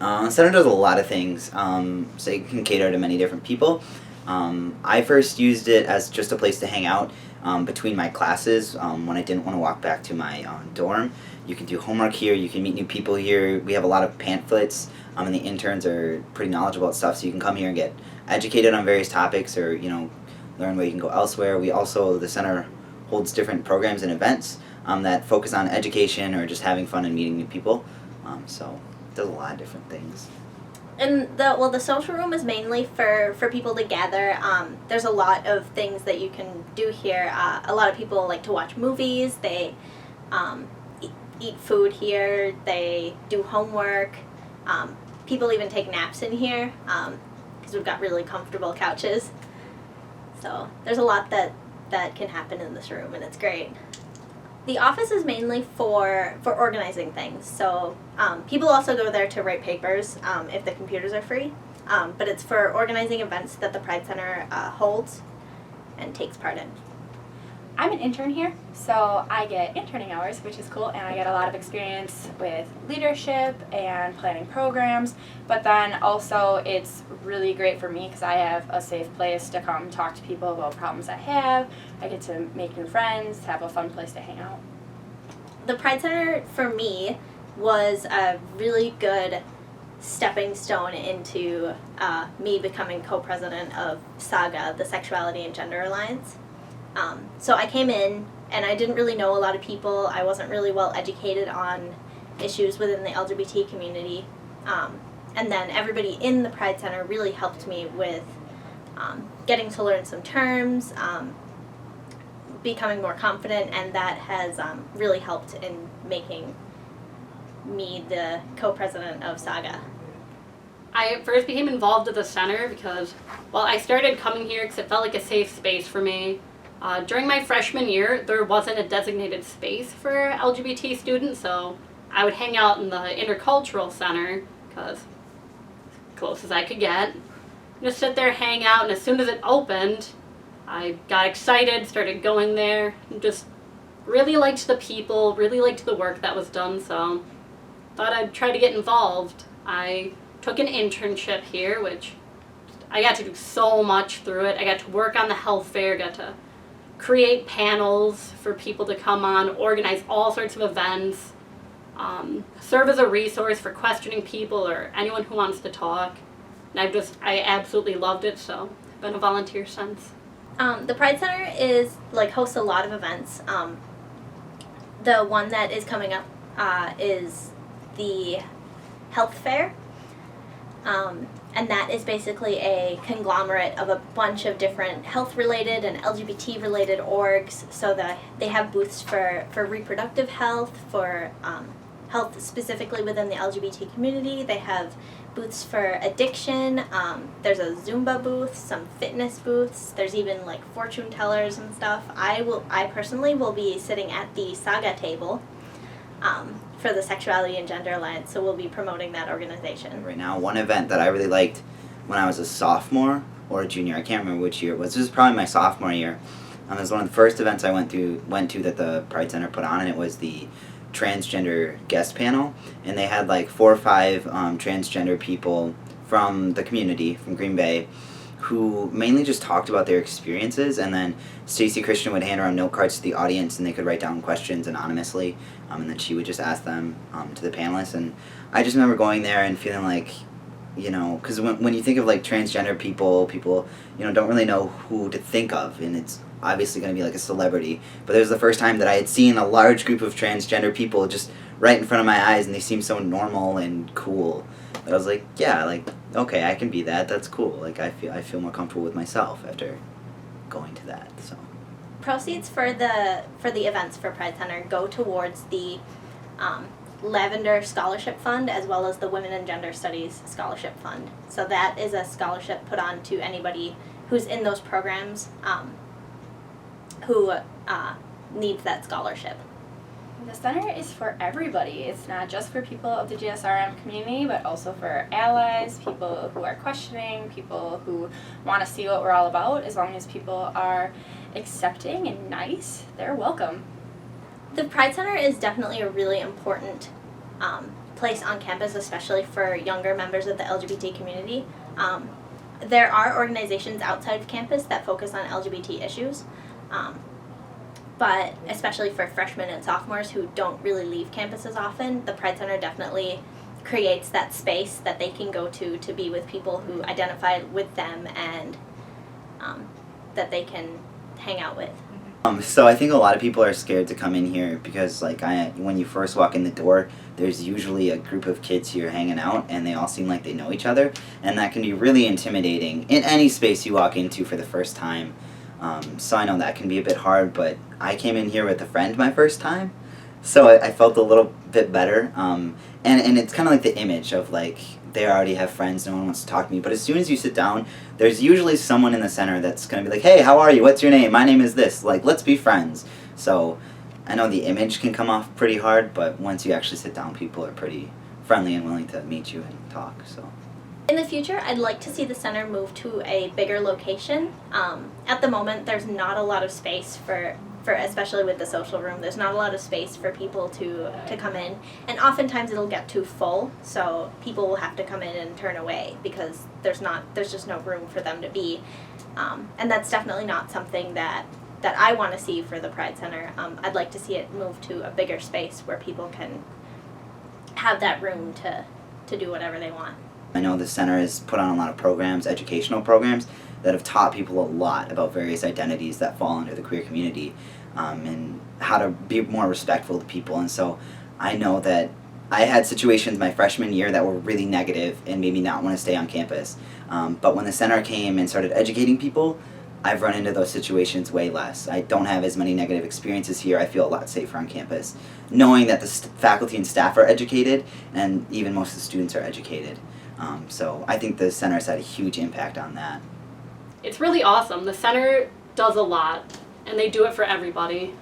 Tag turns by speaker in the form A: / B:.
A: Center does a lot of things, so it can cater to many different people. I first used it as just a place to hang out between my classes when I didn't want to walk back to my dorm. You can do homework here, you can meet new people here. We have a lot of pamphlets, and the interns are pretty knowledgeable about stuff, so you can come here and get educated on various topics or, learn where you can go elsewhere. The center holds different programs and events that focus on education or just having fun and meeting new people. So it does a lot of different things.
B: And the social room is mainly for people to gather. There's a lot of things that you can do here. A lot of people like to watch movies. They eat food here. They do homework. People even take naps in here because we've got really comfortable couches. So there's a lot that can happen in this room, and it's great. The office is mainly for organizing things. So people also go there to write papers if the computers are free. But it's for organizing events that the Pride Center holds and takes part in.
C: I'm an intern here, so I get interning hours, which is cool, and I get a lot of experience with leadership and planning programs, but then also it's really great for me because I have a safe place to come talk to people about problems I have. I get to make new friends, have a fun place to hang out.
B: The Pride Center, for me, was a really good stepping stone into me becoming co-president of SAGA, the Sexuality and Gender Alliance. So I came in and I didn't really know a lot of people. I wasn't really well educated on issues within the LGBT community. And then everybody in the Pride Center really helped me with getting to learn some terms, becoming more confident, and that has really helped in making me the co-president of SAGA.
D: I first became involved at the center because, I started coming here because it felt like a safe space for me. During my freshman year, there wasn't a designated space for LGBT students, so I would hang out in the intercultural center because close as I could get. Just sit there, hang out, and as soon as it opened, I got excited, started going there, and just really liked the people, really liked the work that was done, so thought I'd try to get involved. I took an internship here, which I got to do so much through it. I got to work on the health fair, got to create panels for people to come on, organize all sorts of events, serve as a resource for questioning people or anyone who wants to talk. And I absolutely loved it, so I've been a volunteer since.
B: The Pride Center hosts a lot of events. The one that is coming up is the health fair. And that is basically a conglomerate of a bunch of different health-related and LGBT-related orgs, so that they have booths for reproductive health, for health specifically within the LGBT community. They have booths for addiction. There's a Zumba booth, some fitness booths. There's even fortune tellers and stuff. I personally will be sitting at the SAGA table for the Sexuality and Gender Alliance, so we'll be promoting that organization.
A: Right now, one event that I really liked when I was a sophomore or a junior, I can't remember which year it was. This was probably my sophomore year. It was one of the first events I went to that the Pride Center put on, and it was the transgender guest panel. And they had 4 or 5 transgender people from the community, from Green Bay, who mainly just talked about their experiences, and then Stacey Christian would hand around note cards to the audience, and they could write down questions anonymously, and then she would just ask them to the panelists. And I just remember going there and feeling because when you think of transgender people don't really know who to think of, and it's obviously going to be a celebrity, but it was the first time that I had seen a large group of transgender people just right in front of my eyes, and they seemed so normal and cool. I was okay, I can be that. That's cool. I feel more comfortable with myself after going to that. So
B: Proceeds for the events for Pride Center go towards the Lavender Scholarship Fund, as well as the Women and Gender Studies Scholarship Fund. So that is a scholarship put on to anybody who's in those programs who needs that scholarship.
C: The center is for everybody. It's not just for people of the GSRM community, but also for allies, people who are questioning, people who want to see what we're all about. As long as people are accepting and nice, they're welcome.
B: The Pride Center is definitely a really important place on campus, especially for younger members of the LGBT community. There are organizations outside of campus that focus on LGBT issues, but especially for freshmen and sophomores who don't really leave campus as often, the Pride Center definitely creates that space that they can go to be with people who identify with them and that they can hang out with.
A: So I think a lot of people are scared to come in here because, like, when you first walk in the door, there's usually a group of kids here hanging out, and they all seem like they know each other, and that can be really intimidating in any space you walk into for the first time. So I know that can be a bit hard, but I came in here with a friend my first time, so I felt a little bit better. And it's kind of like the image of, like, they already have friends, no one wants to talk to me. But as soon as you sit down, there's usually someone in the center that's going to be like, hey, how are you? What's your name? My name is this. Like, let's be friends. So I know the image can come off pretty hard, but once you actually sit down, people are pretty friendly and willing to meet you and talk. So
B: In the future, I'd like to see the center move to a bigger location. At the moment, there's not a lot of space for especially with the social room, there's not a lot of space for people to come in, and oftentimes it'll get too full, so people will have to come in and turn away because there's just no room for them to be, and that's definitely not something that I want to see for the Pride Center. I'd like to see it move to a bigger space where people can have that room to do whatever they want.
A: I know the center has put on a lot of programs, educational programs, that have taught people a lot about various identities that fall under the queer community, and how to be more respectful to people. And so I know that I had situations my freshman year that were really negative and made me not want to stay on campus. But when the center came and started educating people, I've run into those situations way less. I don't have as many negative experiences here. I feel a lot safer on campus, knowing that the faculty and staff are educated, and even most of the students are educated. So I think the center has had a huge impact on that.
D: It's really awesome. The center does a lot, and they do it for everybody.